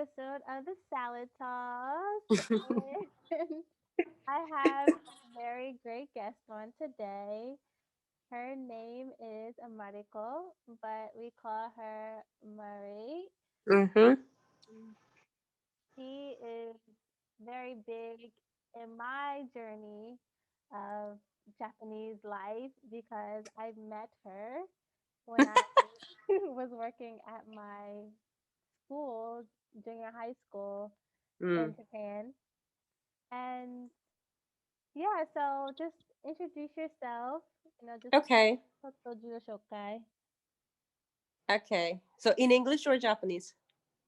episode of the Salad Toss. And I have a very great guest on today. Her name is Mariko, but we call her Marie. Mm-hmm. She is very big in my journey of Japanese life because I met her when I was working at my school, junior high school in Mm. Japan. And yeah, so just introduce yourself, just Okay. ちょっと自己紹介 Okay. So in English or Japanese?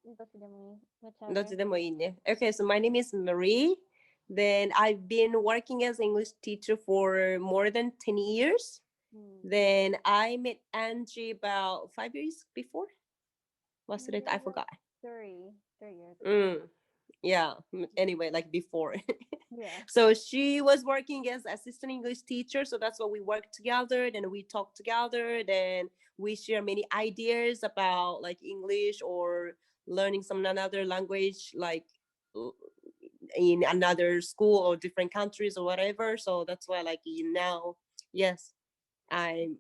どっちでもいい whichever. どっちでもいいね. Okay, so my name is Marie. Then I've been working as English teacher for more than 10 years. うん。Then I met Angie about 5 years before. I Yeah, forgot. three years ago. Mm. Yeah. Anyway, like before. Yeah. So she was working as assistant English teacher. So that's what we work together. Then we talk together. Then we share many ideas about like English or learning some another language, like in another school or different countries or whatever. So that's why like now, yes, I'm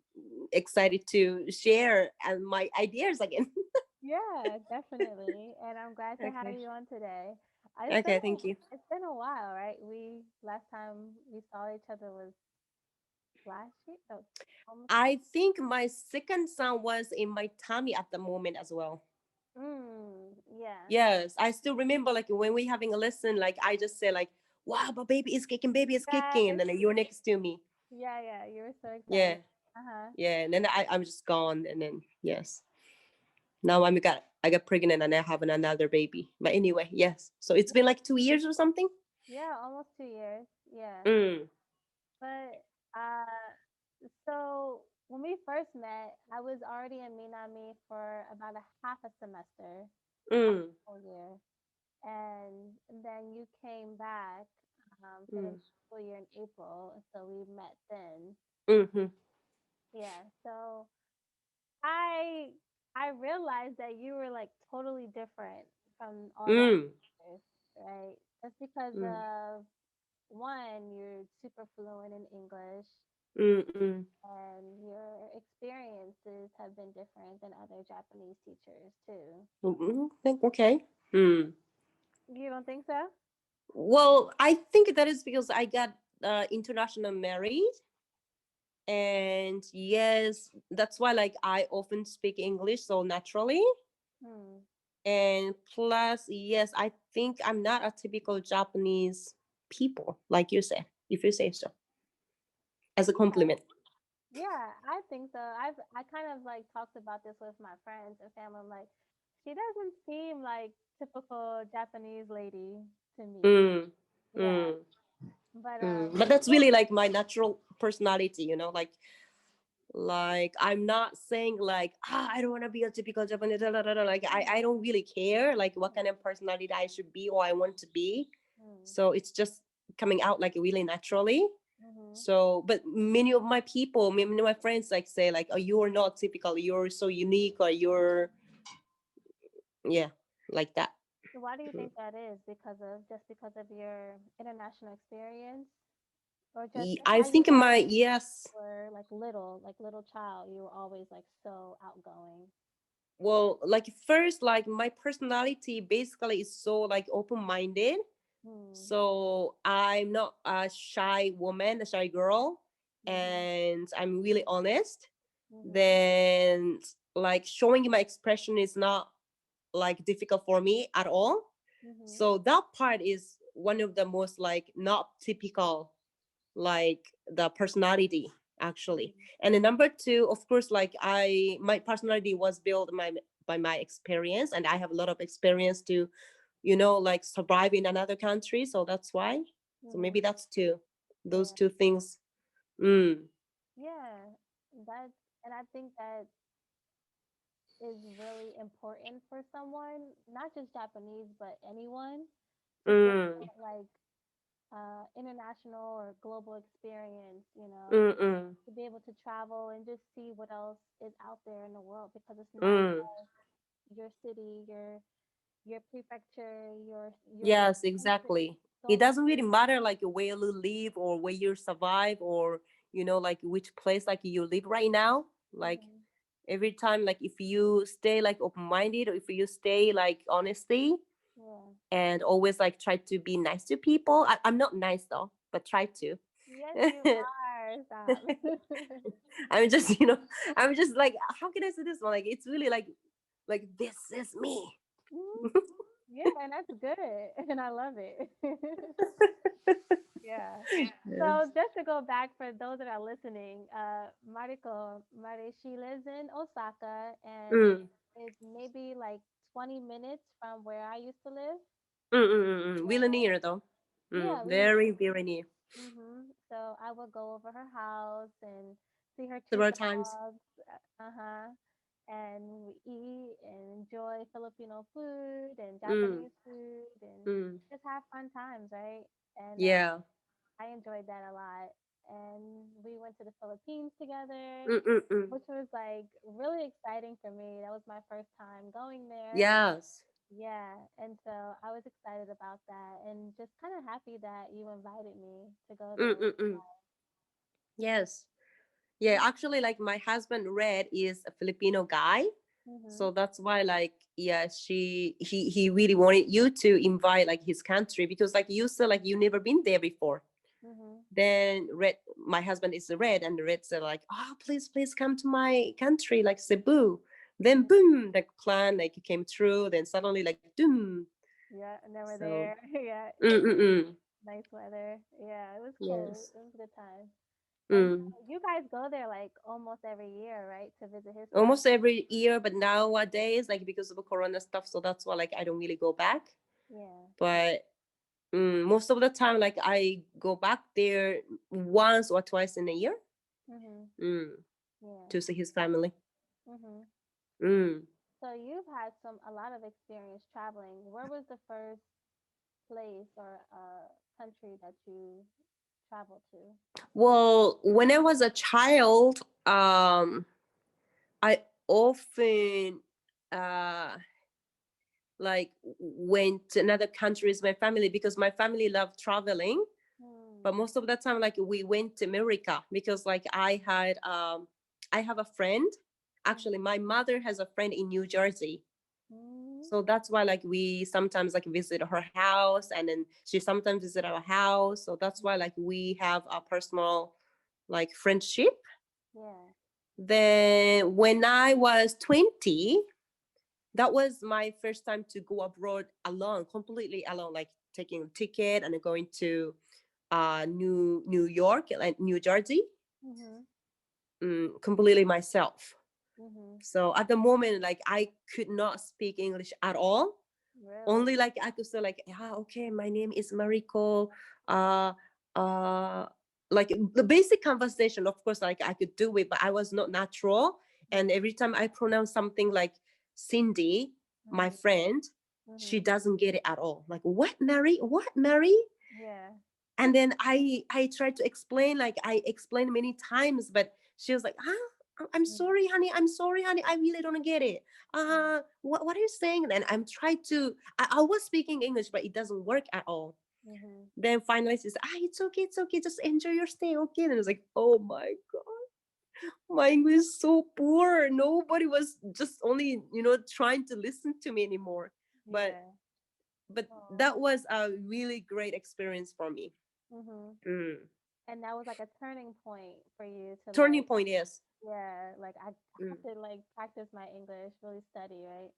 excited to share my ideas again. Yeah, definitely. And I'm glad to have Okay. you on today. It's been Okay. Thank you. a while, right? We last time we saw each other was last year. Oh, almost. I think my second son was in my tummy at the moment as well. Yeah. Yes, I still remember like when we having a lesson, like I just say like, "Wow, but baby is kicking," and Yes. then you're next to me. Yeah, yeah. You were so excited. Yeah, Uh-huh. yeah, and then I'm just gone, and then yes, now I got pregnant and I have another baby. But anyway, yes, so it's been like 2 years or something. Yeah, almost 2 years. Yeah. Mm, But so when we first met, I was already in Minami for about a half a semester, half mm, a whole year. And then you came back for the mm, school year in April, so we met then. mm-hmm, Yeah, so I I realized that you were like totally different from all the mm, others, right? That's because mm, of one, you're super fluent in English, mm, mm, and your experiences have been different than other Japanese teachers too. okay. Mm. You don't think so? Well, I think that is because I got international married, and yes, that's why like I often speak English so naturally. Hmm. And plus, yes, I think I'm not a typical Japanese people, like you said, if you say so, as a compliment. Yeah, I think so. I kind of like talked about this with my friends and family. I'm like, she doesn't seem like typical Japanese lady to me. Mm, Yeah, mm, but But that's really like my natural personality, like I'm not saying like I don't want to be a typical Japanese, like I don't really care like what kind of personality I should be or I want to be. mm, So it's just coming out like really naturally. mm-hmm. So but many of my friends like say like, oh, you're not typical, you're so unique, or you're, yeah, like that. So why do you think that is? Because of your international experience, or just I how you think are my when yes. you were like little child? You were always like so outgoing. Well, like first, like my personality basically is so like open-minded. Hmm. So I'm not a shy woman, a shy girl, Mhm. and I'm really honest. Mhm. Then like showing my expression is not like difficult for me at all. Mhm. So that part is one of the most like not typical, like the personality actually. Mhm. And the number two, of course, like my personality was built by my experience, and I have a lot of experience to, like survive in another country. So that's why. So Mhm. maybe that's two, those Yeah. two things. Mm. Yeah. That and I think that is really important for someone, not just Japanese, but anyone to get Mm. that like international or global experience, Mm. to be able to travel and just see what else is out there in the world because it's not Mm. just your city, your your prefecture, your Yes, country. exactly. It So much. doesn't really matter like where you live or where you survive or like which place like you live right now. Like Hmm. every time, like if you stay like open minded or if you stay like honesty Yeah. and always like try to be nice to people. I'm not nice though, but try to. Yes, you are. Stop. I'm just I'm just like, how can I say this one? Like it's really like this is me. Mhm. Yeah, and that's good, and I love it. Yeah. So Yes. just to go back for those that are listening, Mariko, she lives in Osaka, and Mm. it's maybe like 20 minutes from where I used to live. Really So near though. yeah, we. Very, very near. So I would go over her house and see her two Several times. dogs. Uh-huh. And we eat and enjoy Filipino food and Mm. Japanese food and Mm. just have fun times, right? And Yeah. I enjoyed that a lot. And we went to the Philippines together, Mm. which was like really exciting for me. That was my first time going there. Yes. Yeah, and so I was excited about that and just kind of happy that you invited me to go there with you Mm. Yes. Yeah, guys. actually, like my husband Red is a Filipino guy. Mhm. So that's why like yeah, he really wanted you to invite like his country because like you said like you never been there before. Mhm. Then Red, my husband is Red, and Red said like, oh please come to my country like Cebu. Then Mhm. boom, the plan like came true. Then suddenly like boom. Yeah, and then we're So there. Yeah, it was mm. nice weather. Yeah, it was cool. Yes. It was a good time. And Mm. so you guys go there like almost every year, right, to visit his Almost family? every year, but nowadays like because of the corona stuff, so that's why like I don't really go back. Yeah. But most of the time like I go back there once or twice in a year Mhm. mm, Yeah. to see his family. Mhm. Mm. So you've had a lot of experience traveling. Where was the first place or country that you traveled to? Well, when I was a child, I often uh, like went to another countries with my family because my family loved traveling. But Hmm. most of the time, like we went to America because like I have a friend. Actually, Mhm. my mother has a friend in New Jersey. Mhm. So that's why like we sometimes like visit her house and then she sometimes visit our house. So that's why like we have a personal like friendship. Yeah. Then when I was 20, that was my first time to go abroad alone, completely alone, like taking a ticket and going to New York and New Jersey, Mhm. completely myself. Mhm. So at the moment, like I could not speak English at all. Really? Only like I could say like, yeah, okay, my name is Mariko. Uh, uh, like the basic conversation, of course, like I could do it, but I was not natural. And Yeah. every time I pronounce something like Cindy, my Mhm. friend, she Mhm. doesn't get it at all. Like, what, Mary? What, Mary? Yeah. And then I tried to explain, like I explained many times, but she was like, huh? I'm Mhm. sorry, honey. I'm sorry, honey. I really don't get it. Mhm. What are you saying? Then I'm trying to. I was speaking English, but it doesn't work at all. Mhm. Then finally she said, it's okay, it's okay. Just enjoy your stay, okay? And I was like, oh my god, my English is so poor. Nobody was just only trying to listen to me anymore. But Yeah. Oh. that was a really great experience for me. Mhm. Mm. And that was like a turning point for you to Turning like, point is yeah, like I mm, have to like practice my English, really study, right?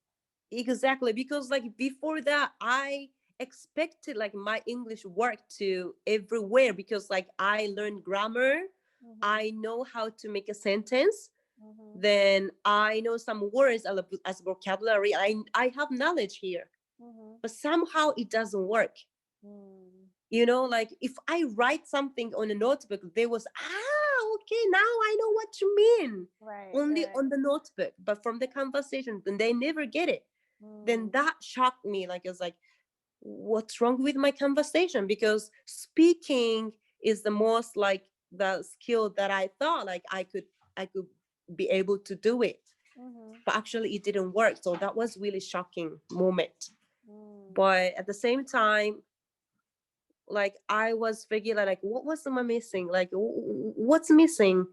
exactly because like before that I expected like my English work to everywhere because like I learned grammar, Mhm. I know how to make a sentence, Mhm. then I know some words as vocabulary. I have knowledge here, Mhm. but somehow it doesn't work. Mm. Like if I write something on a notebook, there was okay, now I know what you mean. Right. Only Right. on the notebook, but from the conversation, then they never get it. Then Mm. that shocked me. Like it's like, what's wrong with my conversation? Because speaking is the most like the skill that I thought like I could be able to do it, Mhm. but actually it didn't work. So that was really shocking moment. Mm. But at the same time, like I was figuring like what was am I missing? Like what's missing?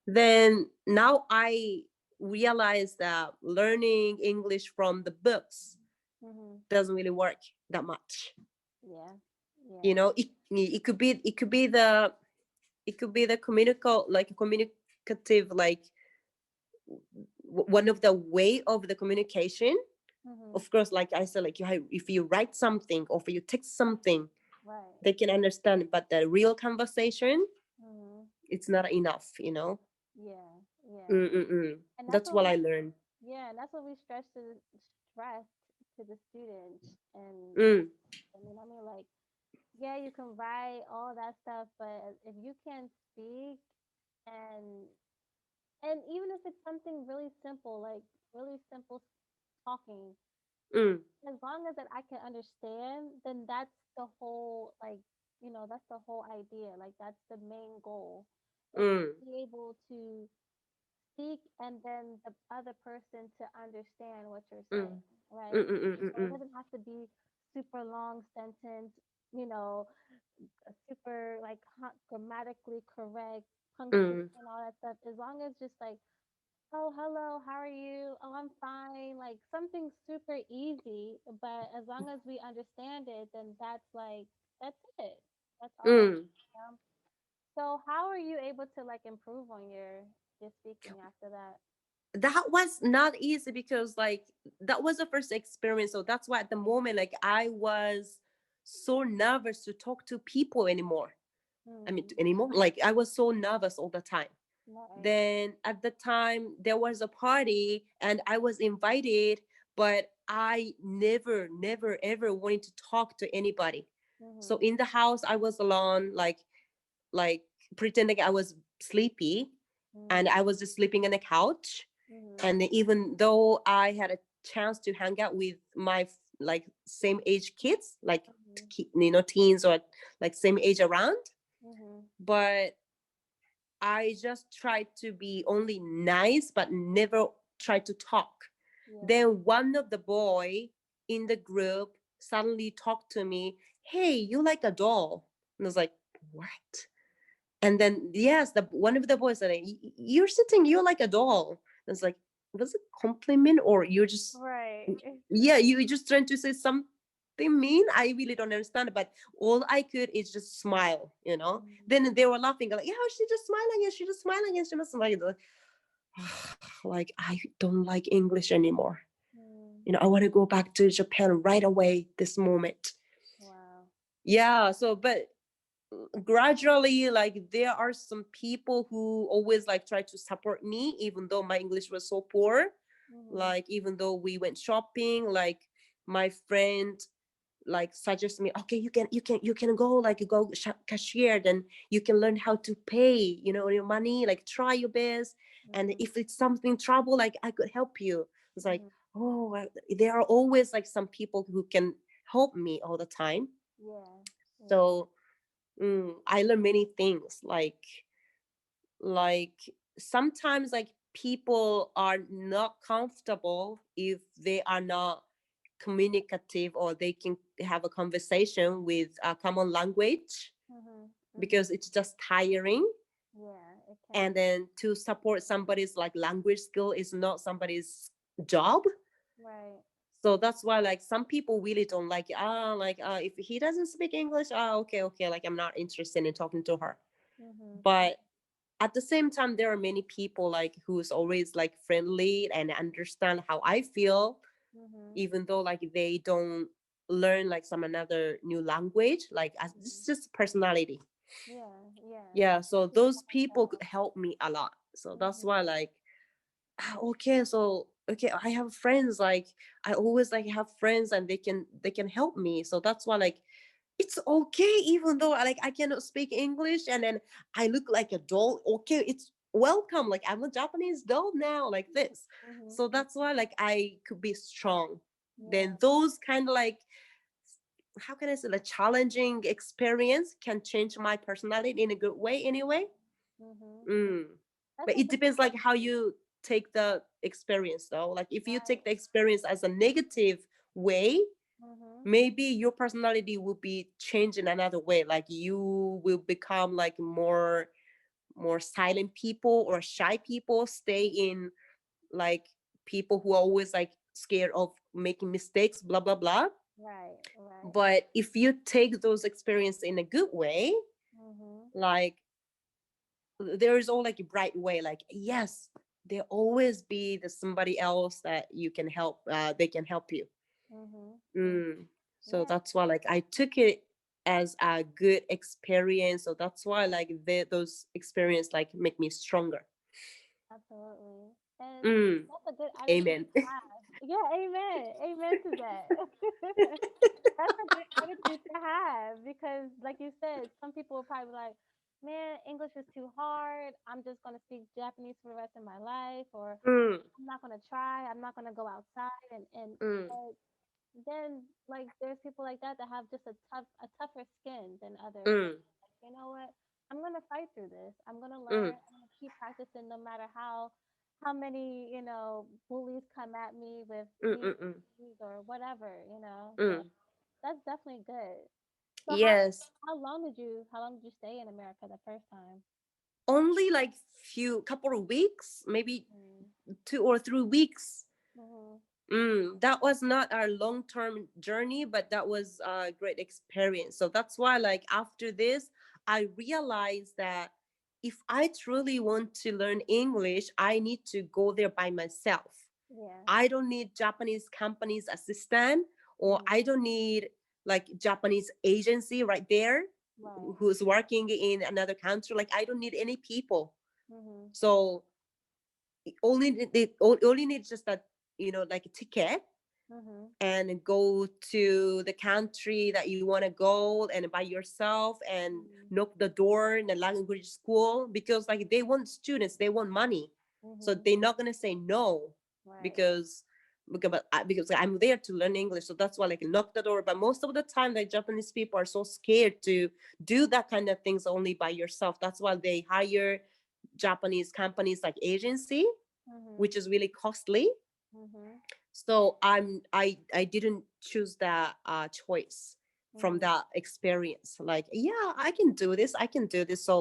Then now I realize that learning English from the books Mhm. doesn't really work that much. Yeah. You Yeah. know, it could be the communicative like one of the way of the communication. Mhm. Of course, like I said, like if you write something or if you text something, Right. they can understand. But the real conversation, Mhm. it's not enough. You know. Yeah. Yeah. Mm-mm-mm. And that's That's what what we I learned. yeah, and that's what we stress to the students. And Mm, I mean like yeah, you can write all that stuff, but if you can't speak and even if it's something really simple, like really simple talking, mm, as long as that I can understand, then that's the whole like that's the whole idea. Like that's the main goal. Like mm, be able to speak and then the other person to understand what you're mm, saying, mm, right? mm, mm, mm, So it mm, doesn't have to be super long sentence, you know, super like grammatically correct, mm, punctuation, all that stuff. As long as just like, oh, hello, how are you? Oh, I'm fine. Like something super easy, but as long as we understand it, then that's it. That's all that. mm. So how are you able to like improve on your speaking after that? That was not easy because like that was the first experience. So that's why at the moment, like I was so nervous to talk to people anymore. I mean, Mm, anymore. Like I was so nervous all the time. right. Then at the time there was a party and I was invited, but I never ever wanted to talk to anybody. So Mhm. in the house I was alone, like pretending I was sleepy, and Mhm. I was just sleeping on the couch. Mhm. And even though I had a chance to hang out with my like same age kids, like Mhm. teens or like same age around, Mhm. but I just tried to be only nice, but never tried to talk. Yeah. Then one of the boy in the group suddenly talked to me, "Hey, you like a doll?" And I was like, "What?" And then yes, the one of the boys said, "You're sitting, you're like a doll." And it's like, was it compliment or you're just, Right. yeah, you just trying to say something mean? I really don't understand. But all I could is just smile, you know. Mhm. Then they were laughing like, yeah, she's just smiling and she's just smiling and she must like I don't like English anymore. Mhm. You know, I want to go back to Japan right away this moment. Wow. Yeah. So, but gradually like there are some people who always like try to support me even though my English was so poor. Mhm. Like even though we went shopping, like my friend like suggests me, okay, you can go like go cashier, then you can learn how to pay, your money, like try your best. And Mhm. if it's something trouble, like I could help you. It's like, Mhm. oh, there are always like some people who can help me all the time. Yeah. Yeah. So I learn many things like sometimes like people are not comfortable if they are not communicative or they can have a conversation with a common language, Mhm. Mhm. because it's just tiring. Yeah, it And can. then to support somebody's like language skill is not somebody's job. Right. So that's why like some people really don't like if he doesn't speak English, okay, like I'm not interested in talking to her. Mhm. But at the same time there are many people like who's always like friendly and understand how I feel, Mhm. even though like they don't learn like some another new language, like as Mhm. it's just personality. Yeah. Yeah. Yeah, so People those like people that. could help me a lot. So that's Mhm. why like okay, so okay, I have friends, like I always like have friends and they can help me. So that's why like it's okay even though I cannot speak English and then I look like a doll. Okay, it's welcome. Like I'm a Japanese doll now, like this. Mhm. So Mhm. that's why like I could be strong. Yeah. Then those kind of like, how can I say, like challenging experience can change my personality in a good way anyway. Mhm. Mm. That's But a it good depends like how point. you take the experience though. Like if you take Right. the experience as a negative way, Mhm. maybe your personality will be changed in another way, like you will become like more silent people or shy people, stay in like people who are always like scared of making mistakes, blah blah blah. Right. Right. But if you take those experiences in a good way, Mhm. like there is all like a bright way, like yes, there always be the somebody else that you can help, they can help you. Mhm. Mhm. So Yeah. that's why like I took it as a good experience, so that's why like those experience like make me stronger. Absolutely. And mm, that's a good attitude Amen. to have. Yeah, amen. Amen to that. That's a good attitude to have because, like you said, some people will probably be like, man, English is too hard. I'm just going to speak Japanese for the rest of my life, or mm, I'm not going to try. I'm not going to go outside. mm, But then, like, there's people like that that have just a tougher skin than others. mm, Like, you know what? I'm going to fight through this. I'm going to learn. mm, I'm going to keep practicing no matter how many, bullies come at me with mm, me mm, mm, or whatever. So mm. that's definitely good. So Yes, how long did you stay in America the first time? only like few couple of weeks, maybe Mm, 2 or 3 weeks. mhm, That was not our long-term journey, but that was a great experience. So that's why, like after this, I realized that if I truly want to learn English, I need to go there by myself. yeah. I don't need Japanese companies assistant, or Mhm, I don't need like Japanese agency right there right. who's working in another country. Like I don't need any people. Mhm, So only need just that, like a ticket, mhm, and go to the country that you want to go and by yourself and mhm, knock the door in the language school, because like they want students, they want money, so mhm, they're not going to say no. right. Because because I'm there to learn English, so that's why like knock the door. But most of the time the Japanese people are so scared to do that kind of things only by yourself. That's why they hire Japanese companies like agency, Mhm, which is really costly. mhm, So I didn't choose that choice from mhm, that experience. Like yeah, I can do this, I can do this. So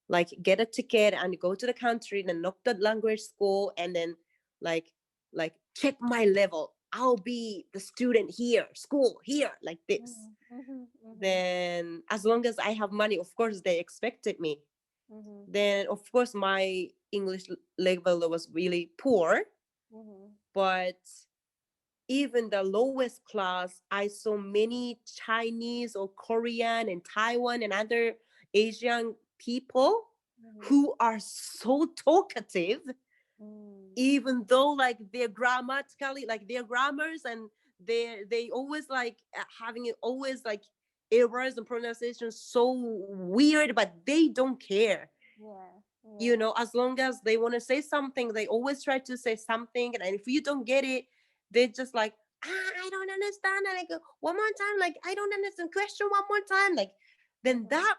like get a ticket and go to the country, then knock the language school, and then like like check my level. I'll be the student here, school here, like this. mhm, mhm, mhm, Then as long as I have money, of course they expected me. mhm, Then of course my English level was really poor, mhm, but even the lowest class, I saw many Chinese or Korean and Taiwan and other Asian people mhm, who are so talkative, mhm, even though like their grammatically, like their grammars, and they always like having it always like errors and pronunciation so weird, but they don't care. yeah, yeah, As long as they want to say something, they always try to say something, and if you don't get it, they just like, I don't understand, and like one more time, like I don't understand, question one more time, like then mhm, that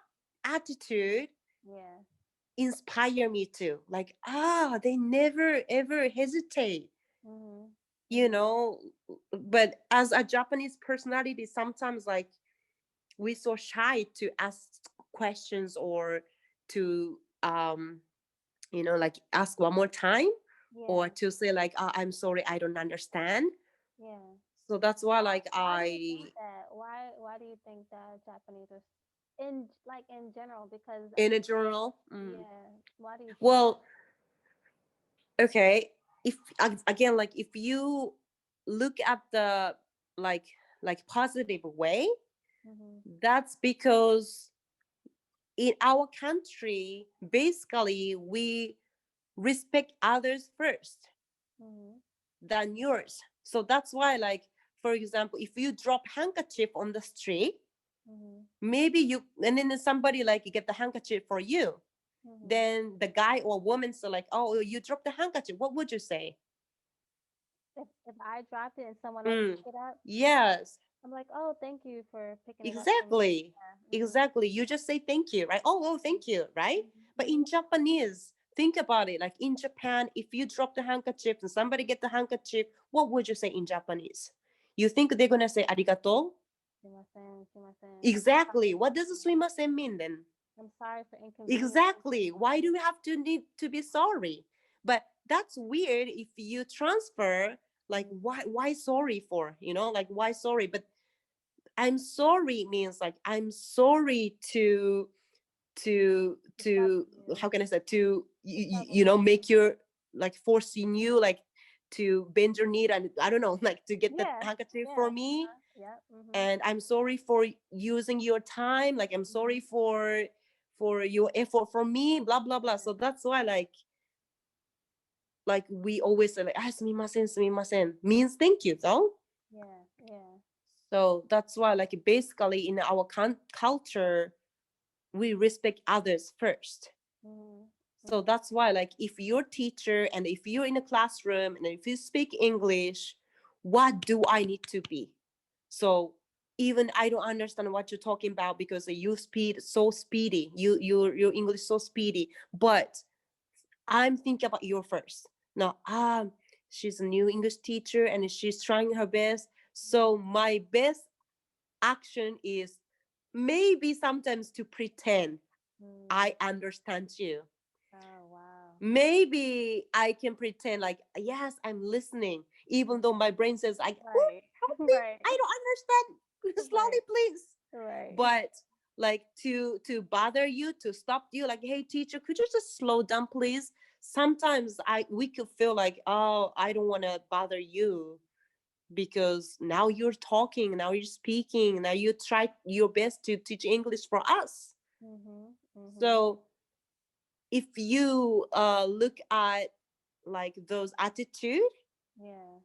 attitude yeah, inspire me too, like they never ever hesitate, mhm, you mhm, know but as a Japanese personality, sometimes like we so shy to ask questions, or to like ask one more time, or yeah, to say like, I'm sorry, I don't understand. yeah. So that's why like Why do you think I that? Why do you think that Japanese are in general? Because in a journal. yeah, why do you think that? Well, okay, if again, like if you look at the like positive way, Mhm, that's because in our country basically we respect others first mhm, than yours. So that's why, like, for example, if you drop handkerchief on the street, mhm, maybe you, and then somebody like get the handkerchief for you. mhm. Then the guy or woman say like, "Oh, you dropped the handkerchief." What would you say? If I dropped it and someone else Mm, picked it up, yes, I'm like, oh, thank you for picking it up for me. exactly, Yeah. Mhm. exactly. You just say thank you, right? Oh, thank you, right? But in Mhm. Japanese, think about it. Like in Japan, if you drop the handkerchief and somebody get the handkerchief, what would you say in Japanese? You think they're gonna say arigato? Sumimasen, sumimasen. I'm Exactly. sorry. What does sumimasen mean then? I'm sorry for inconveniencing Exactly. you. Why do we have to need to be sorry? But that's weird if you transfer, like, Mm, why sorry for? Like, why sorry? But I'm sorry means like I'm sorry disturb to you. how can I say, to Inconvenience. make your, like, forcing you, like, to bend your knee, and I don't know, like, to get that Yeah. handkerchief Yeah. for me. Yep. Mhm. And I'm sorry for using your time, like I'm Mhm. sorry for your effort for me, blah blah blah. So that's why, like we always say, like, sumimasen, sumimasen means thank you, though. Yeah. Yeah. So that's why, like, basically in our culture, we respect others first. Mhm. So Mhm. that's why, like, if you're teacher and if you're in a classroom and if you speak English, what do I need to be? So even I don't understand what you're talking about because you speed so speedy, your English so speedy, but I'm thinking about you first. Now, she's a new English teacher and she's trying her best. So my best action is maybe sometimes to pretend Mm. I understand you. Oh wow. Maybe I can pretend like, yes, I'm listening, even though my brain says, like, what? Right. Help me, Right. I don't understand. Right. Slowly, please. Right. But like to bother you, to stop you, like, hey teacher, could you just slow down, please? Sometimes we could feel like, oh, I don't want to bother you because now you're talking, now you're speaking, now you try your best to teach English for us. Mhm. Mhm. So if you look at like those attitude Yeah.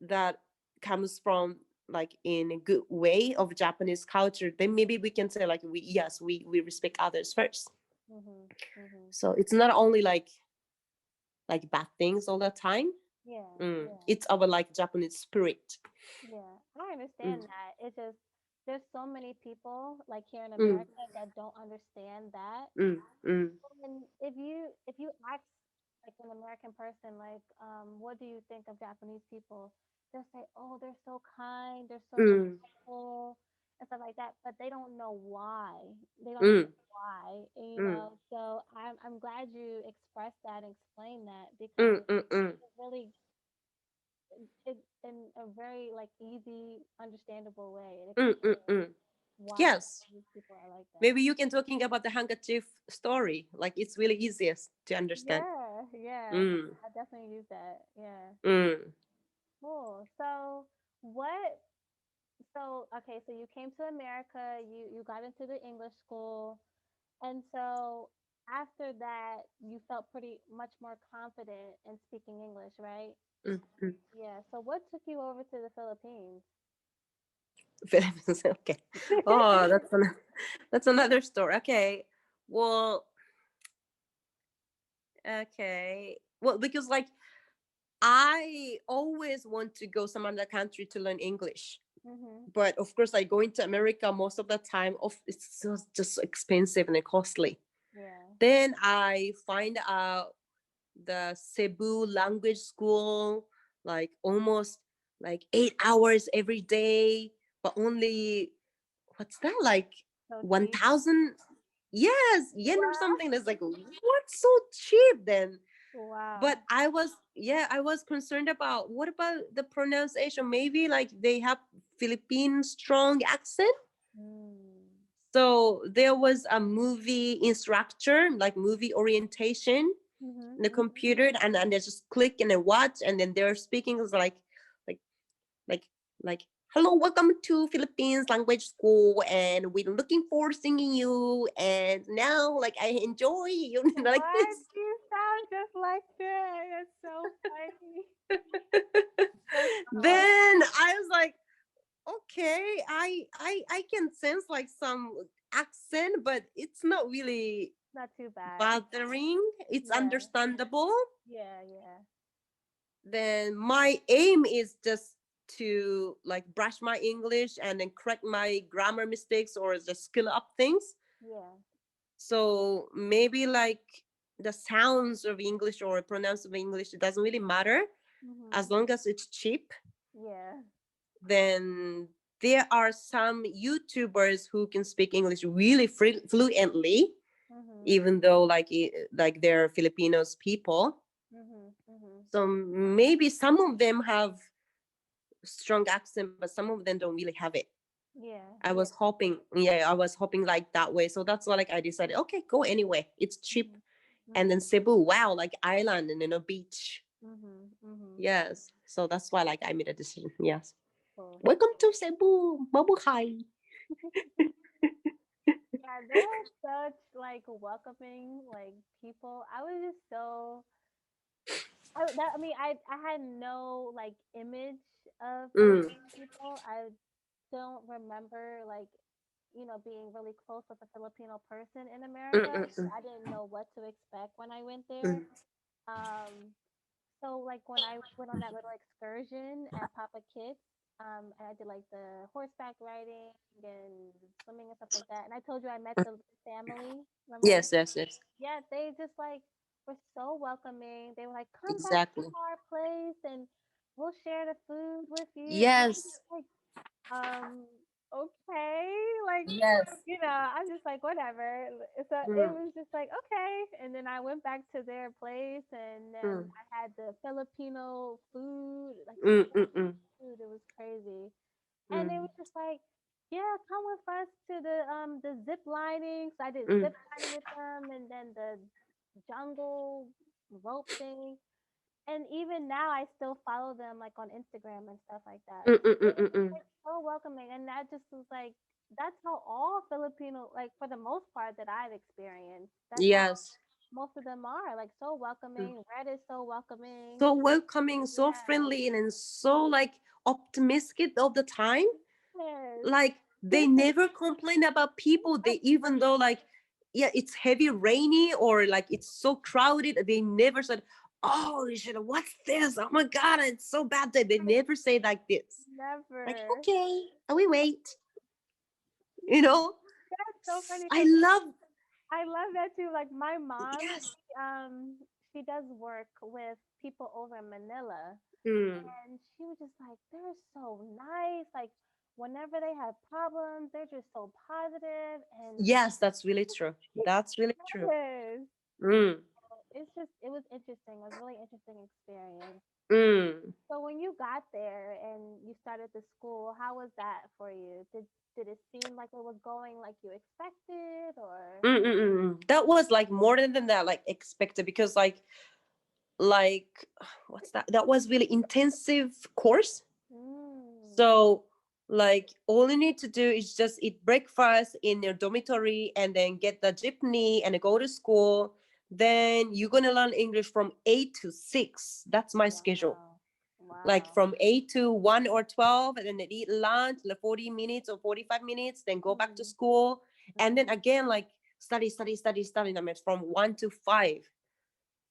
that comes from, like, in a good way of Japanese culture, then maybe we can say, like, we respect others first. Mhm. Mhm. So it's not only like bad things all the time. Yeah. Yeah. It's our, like, Japanese spirit. Yeah. I mm, understand that. It's just there's so many people like here in mm, America that don't understand that. mm, mm, And if you ask like an American person like what do you think of Japanese people, they'll say, "Oh, they're so kind, they're so mm, respectful." And stuff like that, but they don't know why. They don't mm, understand why, mm, So I'm glad you expressed that and explained that mm, because mm, mm, it really it in a very like easy, understandable way. It mm, mm, explains mm. why Yes, these people are like that. maybe you can talking about the handkerchief story, like it's really easiest to understand. Yeah, yeah. mm, I definitely use that. Yeah. mm, Cool. So what okay, so you came to America, you got into the English school, and so after that you felt pretty much more confident in speaking English, right? mm, mm. Yeah. So what took you over to the Philippines? Philippines. Okay. Oh, that's another story. Okay. Well, okay. Well, because, like, I always want to go some other country to learn English. Mhm. But of course, like, going to America most of the time, it's just expensive and costly. Yeah. Then I find out the Cebu language school, like almost like 8 hours every day, but only, what's that, like, So cheap. 1,000, yes, yen or Wow. something. That's like, what's so cheap then? But Wow. I was concerned about, what about the pronunciation? Maybe like they have Philippine strong accent. Mm. So there was a movie instructor, like movie orientation Mhm. in the Mhm. computer, and they just click and they watch, and then they're speaking. It's like like like, hello, welcome to Philippines language school, and we're looking forward to singing you, and now, like, I enjoy you, like What? this. You sound just like that. That's so funny. That's Then I was like, okay, I can sense like some accent, but it's not really not too bad. bothering. It's Yeah. understandable. Yeah. Yeah. Then my aim is just to, like, brush my English and then correct my grammar mistakes or just skill up things. Yeah. So maybe, like, the sounds of English or pronounce of English, it doesn't really matter Mhm. as long as it's cheap. Yeah. Then there are some YouTubers who can speak English really fluently, Mhm. even though like they're Filipinos people. Mhm. Mhm. So maybe some of them have strong accent, but some of them don't really have it. Yeah. I was Yeah. hoping, yeah, I was hoping like that way. So that's why like I decided, okay, go anyway. It's cheap. Mhm. And then Mhm. Cebu, wow, like island and then a beach. Mhm. Mhm. Yes. So that's why like I made a decision. Yes. Cool. Welcome to Cebu. Mabuhay. Yeah, they're such like welcoming like people. I was just so I mean I had no like image of Mm. Filipino people. I don't remember like being really close with a Filipino person in Mm, America. mm, So mm, I didn't know what to expect when I went there. mm. Um so like when I went on that little excursion at Papa Kids, and I did like the horseback riding and swimming and stuff like that. And I told you I met the family. Remember? Yes, yes, yes. Yeah, they just like were so welcoming. They were like, "Come back to Exactly. our place and we'll share the food with you." And I'm Yes. just like, um, okay, like Yes. I'm just like whatever. So it Mm, was just like okay, and then I went back to their place, and then mm, I had the Filipino food, like the mm, mm, Filipino mm, food. It was crazy, and it mm, was just like, yeah, come with us to the zip lining. So I did mm, zip lining with them, and then the jungle rope thing. And even now, I still follow them like on Instagram and stuff like that. mm, So mm, it mm, was mm, just mm. like so welcoming, and that just was like that's how all Filipino, like for the most part that I've experienced, that's how Yes. most of them are like so Mm. welcoming. Red is so welcoming. So welcoming, so Yeah. friendly, and so like optimistic all the time. Yes. Like they never complain about people. They even though like yeah, it's heavy rainy or like it's so crowded, they never said, oh shit, what's this? Oh my god, it's so bad. They never say like this. Like, Never. okay, we wait. You know? That's so funny I because love I love that too. Like my mom, yes. she does work with people over in Manila, Mm. and she was just like, they're so nice. Like whenever they have problems, they're just so positive, and Yes, that's really true. That's really true. yes, Mm. it was interesting. It was a really interesting experience. Mm. So when you got there and you started the school, how was that for you? Did it seem like it was going like you expected, or? Mm, mm, mm, mm. That was like more than that, like expected because like what's that? That was really intensive course. Mm. So like all you need to do is just eat breakfast in your dormitory and then get the jeepney and go to school. Then you're gonna learn English from 8 to 6. That's my schedule. Wow. Like Wow. from 8 to 1 or 12, and then they eat lunch, like 40 minutes or 45 minutes, then go back to Mhm. school. And then Mhm. again, like study. I mean, from 1 to 5.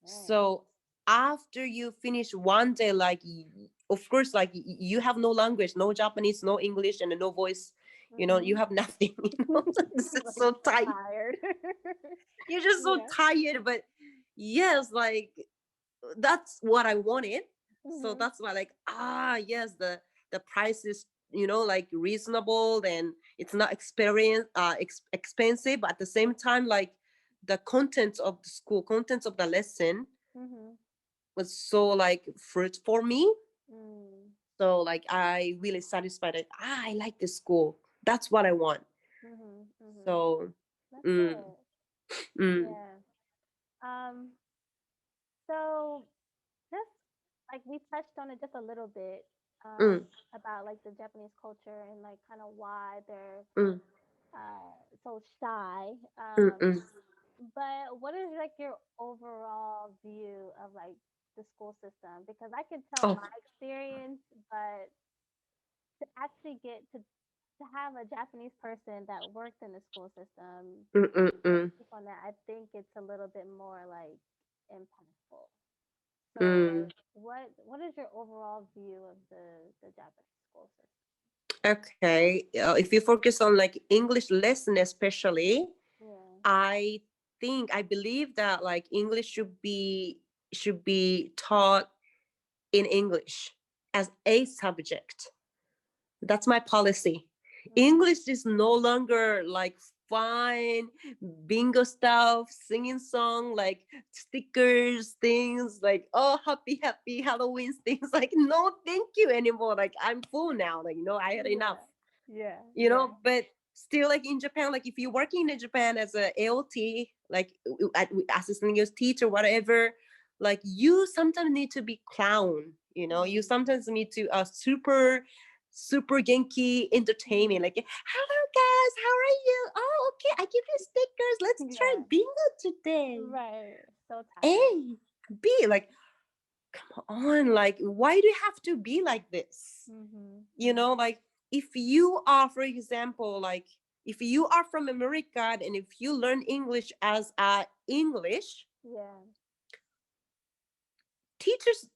Dang. So after you finish one day, like of course, like you have no language, no Japanese, no English, and no voice. You Mhm. have nothing. This is Like so so tight. tired. You're just so Yeah. tired, but yes, like that's what I wanted. So Mhm. that's why, like, yes, the price is like reasonable and it's not expensive, but at the same time, like the contents of the school, contents of the lesson Mhm. was so like fruit for me. Mm. So like I really satisfied. Like I like this school. That's what I want. Mhm. Mhm. So, That's mm, good. mm, Yeah. Um. So just like we touched on it just a little bit, mm, about like the Japanese culture and like kind of why they're mm, so shy. mm, mm. But what is like your overall view of like the school system? Because I can tell Oh, my experience, but to actually get to have a Japanese person that worked in the school system mm, mm, and mm, speak on that, I think it's a little bit more like impactful. So mm. like what is your overall view of the Japanese school system? Okay. If you focus on like English lesson, especially, Yeah. I I believe that like English should be taught in English. as a subject. That's my policy. Mm-hmm. English is no longer like fun, bingo stuff, singing song, like stickers, things like, oh, happy Halloween, things like, no, thank you anymore. Like, I'm full now. Like, I had enough, Yeah. Yeah. Yeah. but still, like in Japan, like if you're working in Japan as a ALT, like assistant English teacher, whatever, like you sometimes need to be clown, you Mm-hmm. sometimes need to super genki entertainment, Mm-hmm. like, hello guys, how are you? Oh, okay, I give you stickers, let's try Yeah. bingo today. Right. So tired. A, B, like, come on, like, why do you have to be like this? Mm-hmm. Mm-hmm. Like, if you are, for example, like, if you are from America and if you learn English as a English, Yeah. teachers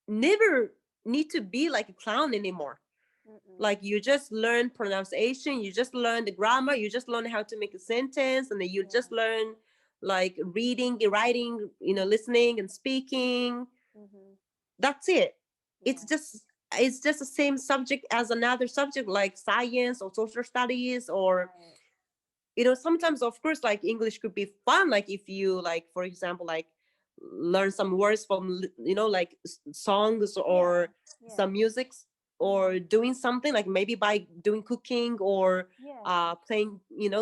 never need to be like a clown anymore. Mm-mm. Like, you just learn pronunciation, you just learn the grammar, you just learn how to make a sentence, and then you Yeah. just learn like reading, writing, listening and speaking. Mm-hmm. That's it. it's Yeah. just it's just the same subject as another subject like science or social studies, or Right. sometimes, of course, like English could be fun, like if you, like, for example, like learn some words from, like songs Yeah. or Yeah. some musics, Mm-hmm. or doing something like maybe by doing cooking, or Yeah. playing,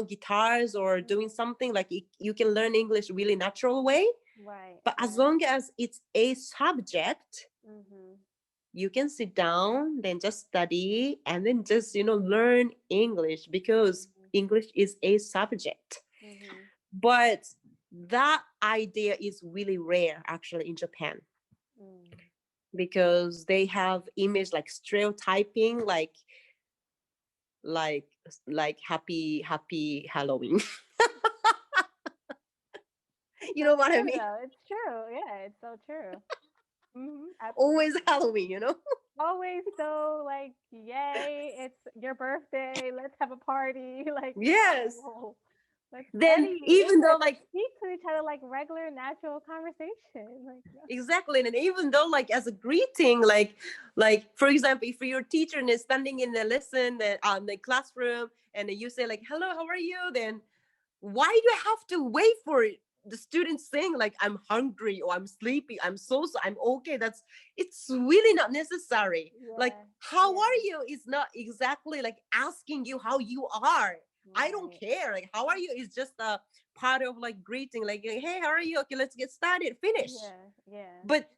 guitars, or doing Mm-hmm. something like you can learn English really natural way. Right. But as Right. long as it's a subject, Mm-hmm. you can sit down, then just study, and then just learn English, because Mm-hmm. English is a subject. Mm-hmm. But that idea is really rare actually in Japan, Mm. because they have image like stereotyping, like happy Halloween. You So know what I true mean? though. It's true. Yeah, it's so true. Mm-hmm. Always Absolutely. Halloween. Always so like, yay, it's your birthday, let's have a party. Like, Yes. no. Let's Then study even though, English and like, speak to each other like regular, natural conversation. Like, no. exactly, and even though, like, as a greeting, like for example, if your teacher is standing in the lesson, the classroom, and then you say like, hello, how are you, then why do you have to wait for the students saying like, I'm hungry, or I'm sleepy, I'm okay? It's really not necessary. Like, Yeah, how yeah, are you is not exactly like asking you how you are. I don't right. care, like, how are you is just a part of like greeting, like, hey, how are you, okay, let's get started, finish. Yeah, yeah. But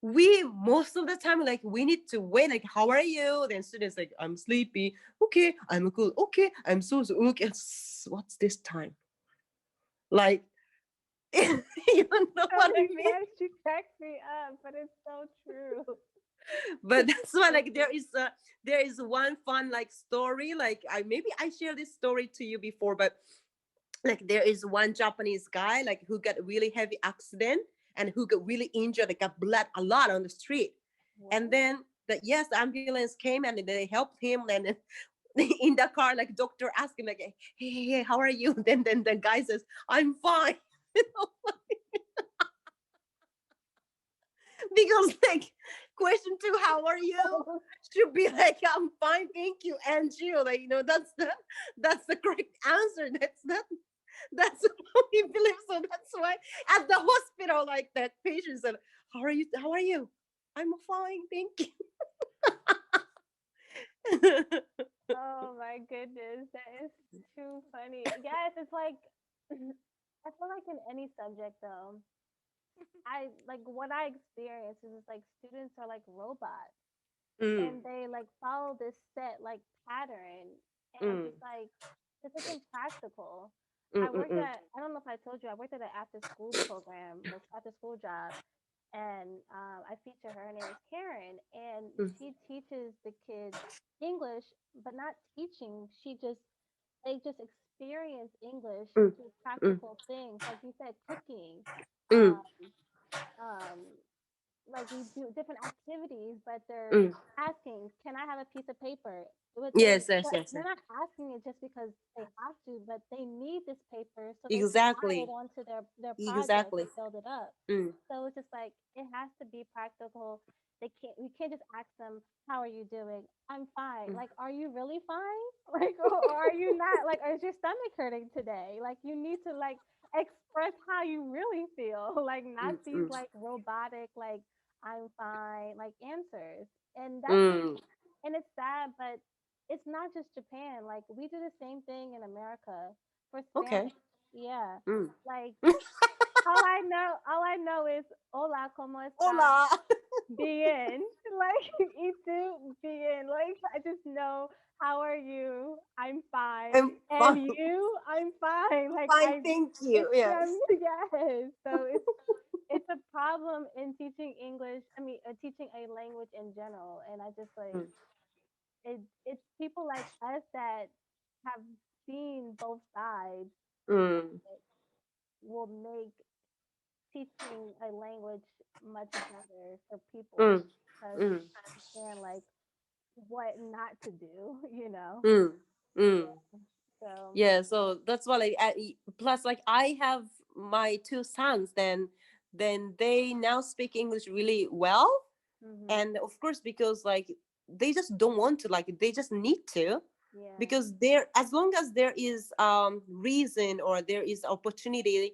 we, most of the time, like, we need to wait, like, how are you, then students like, I'm sleepy, okay, I'm good, okay, I'm so okay. What's this time, like, you know what I mean? Yes, she cracks me up, but it's so true. But It's that's why, so like, true. there is one fun like story, like, I shared this story to you before, but like, there is one Japanese guy, like, who got really heavy accident, and who got really injured, like, got blood a lot on the street. And What? then the ambulance came, and they helped him, and in the car, like, doctor asked him like, hey, how are you? Then the guy says, I'm fine. Because, like, question two, how are you, should be like, I'm fine, thank you, Angie. Like, that's the correct answer. That's what he believes. So that's why at the hospital, like, that patient said, how are you, I'm fine, thank you. Oh my goodness, that is too funny. Yes, it's like I feel like in any subject though, I like what I experience is it's like students are like robots Mm, and they like follow this set like pattern and mm, it's like impractical. mm, mm, mm, I don't know if I told you I worked at an after school program, like after school job, and I feature her. Her name is Karen, and mm, she teaches the kids English, but not teaching. They just experience English mm, through mm, practical things, like you said, cooking. mm, Um, um, like we do different activities, but they're mm. asking, "Can I have a piece of paper?" Yes, yes, But yes, they're yes. not asking it just because they have to, but they need this paper so they can write Exactly, onto their project exactly. and build it up. Mm, So it's just like it has to be practical. we can't just ask them, how are you doing? I'm fine. Mm, Like, are you really fine? Like, or are you not? Like, or is your stomach hurting today? Like, you need to like express how you really feel. Like, not mm, these mm, like robotic like I'm fine like answers. And that's just, mm. and it's sad, but it's not just Japan. Like, we do the same thing in America for Okay. Spanish. Yeah. Mm. Like, all I know is hola, ¿cómo estás? Hola. Bien. Like, y tú, bien. Like, I just know, how are you? I'm fine. I'm And fine. you? I'm fine. Like, Fine, thank you. it's Yes. from, yes. So it's a problem in teaching English. I mean, teaching a language in general. And I just like, Mm, it's people like us that have seen both sides mm, will make teaching a language much better for people mm, because mm, they understand like what not to do, you know. mm, mm. Yeah. So. Yeah, so that's why like plus like I have my two sons, then they now speak English really well. Mhm. And of course, because like they just don't want to, like they just need to, Yeah. because there, as long as there is reason or there is opportunity,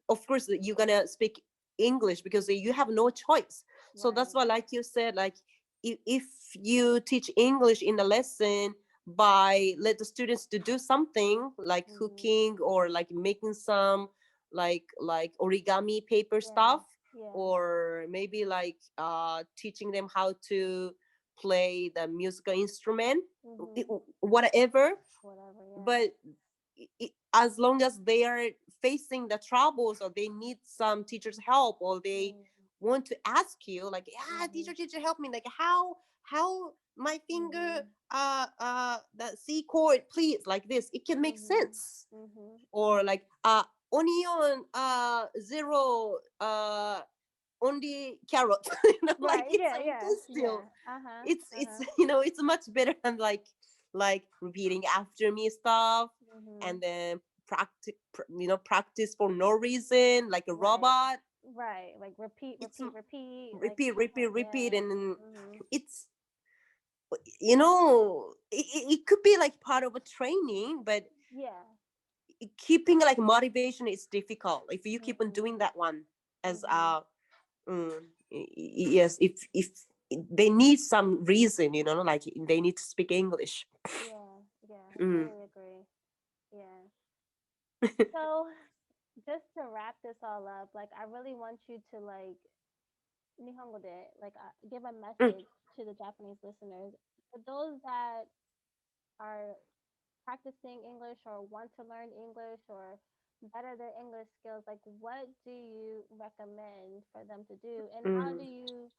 of course you're gonna speak English because you have no choice. So that's Right. why, like you said, like if you teach English in a lesson by let the students to do something like Mhm. cooking or like making some like origami paper Yeah. stuff, Yeah. or maybe like teaching them how to play the musical instrument, Mhm. whatever. Whatever. Yeah. But as long as they are facing the troubles or they need some teacher's help or they Mhm. want to ask you like, yeah, Mhm. teacher help me, like how my finger Mhm. the C chord, please, like this, it can make Mhm. sense. Mhm. Or like onion zero only carrot. Like Right. it's Yeah. a Yeah. bit Yeah. still, Uh huh. it's Uh huh. it's much better than like repeating after me stuff, Mhm. and then practice for no reason like a Right. robot. Right. Like repeat, It's repeat, repeat. Like, repeat, yeah. and then Mhm. it's it could be like part of a training, but Yeah. keeping like motivation is difficult if you keep on Mhm. doing that one as Mhm. mm, yes, if they need some reason, like they need to speak English. Yeah. Yeah. mm. Totally agree. Yeah. So, just to wrap this all up, like, I really want you to like Nihongo de like give a Mm, message to the Japanese listeners for those that are practicing English or want to learn English or better their English skills. Like, what do you recommend for them to do, and how do mm, you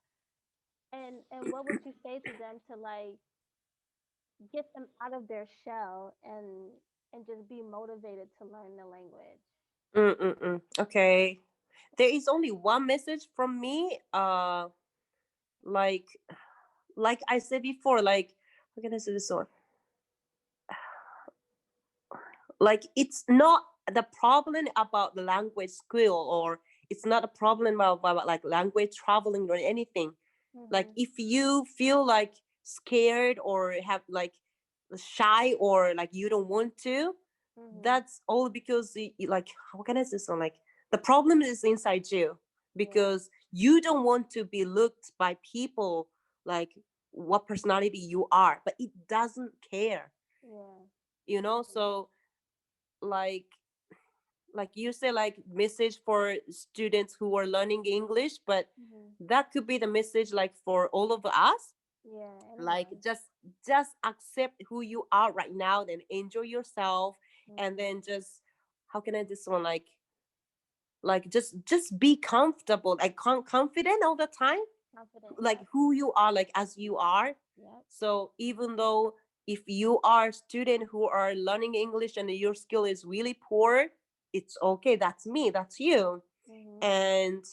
and what would you say to them to like get them out of their shell and just be motivated to learn the language? okay, there is only one message from me, like I said before, like how can I say this one, like it's not the problem about the language skill, or it's not a problem about like language traveling or anything. Like Mhm. if you feel like scared or have like shy or like you don't want to, Mhm. that's all because like how can I say this one, like the problem is inside you, Yeah. because you don't want to be looked by people like what personality you are, but it doesn't care, Yeah. Mhm. so like you say, like message for students who are learning English, but Mhm. that could be the message like for all of us, Yeah. like Anyone. just accept who you are right now, then enjoy yourself, and Mhm. then just how can I this one, like just be comfortable, like confident all the time, Confident. like Yep. who you are, like as you are. Yep. So even though if you are a student who are learning English and your skill is really poor, it's okay, that's me, that's you. Mhm. And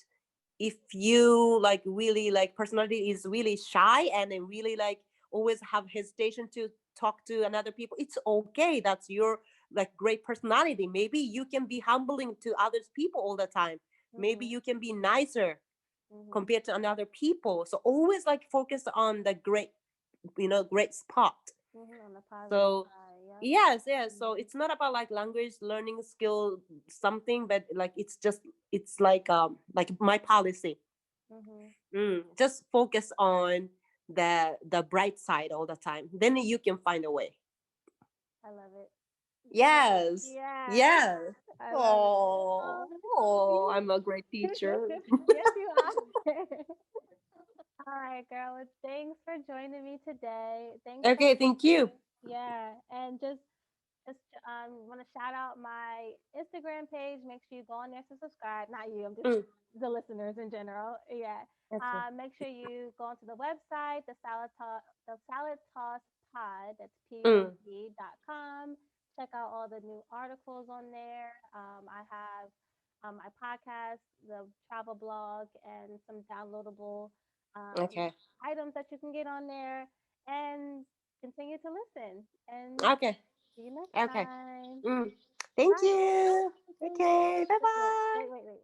if you like really like personality is really shy and then really like always have hesitation to talk to another people, it's okay, that's your like great personality. Maybe you can be humbling to others people all the time, maybe Mhm. you can be nicer, Mhm. compared to another people. So always like focus on the great, great spot. Mhm. On the positive So side. Yep. yes, yes. So Mhm. it's not about like language learning skill something, but like it's like my policy. Mhm. Just focus on the bright side all the time. Then you can find a way. I love it. Yes. Yes. Yes. Yes. I love it. Oh, Oh, oh, you. I'm a great teacher. Yes, you are. All right, girl. Well, thanks for joining me today. Thanks for Okay, thank you. listening. Yeah, and just want to shout out my Instagram page. Make sure you go on there to subscribe. Not you. I'm just Mm, the listeners in general. Yeah. okay. Make sure you go onto the website, the Salad Toss Pod. That's Mm, pod.com. Check out all the new articles on there. I have my podcast, the travel blog, and some downloadable um, okay. items that you can get on there. And continue to listen. And Okay. see you next Okay. time. Mm. Thank Bye. you. Thank you. Okay. Bye Look, bye. wait.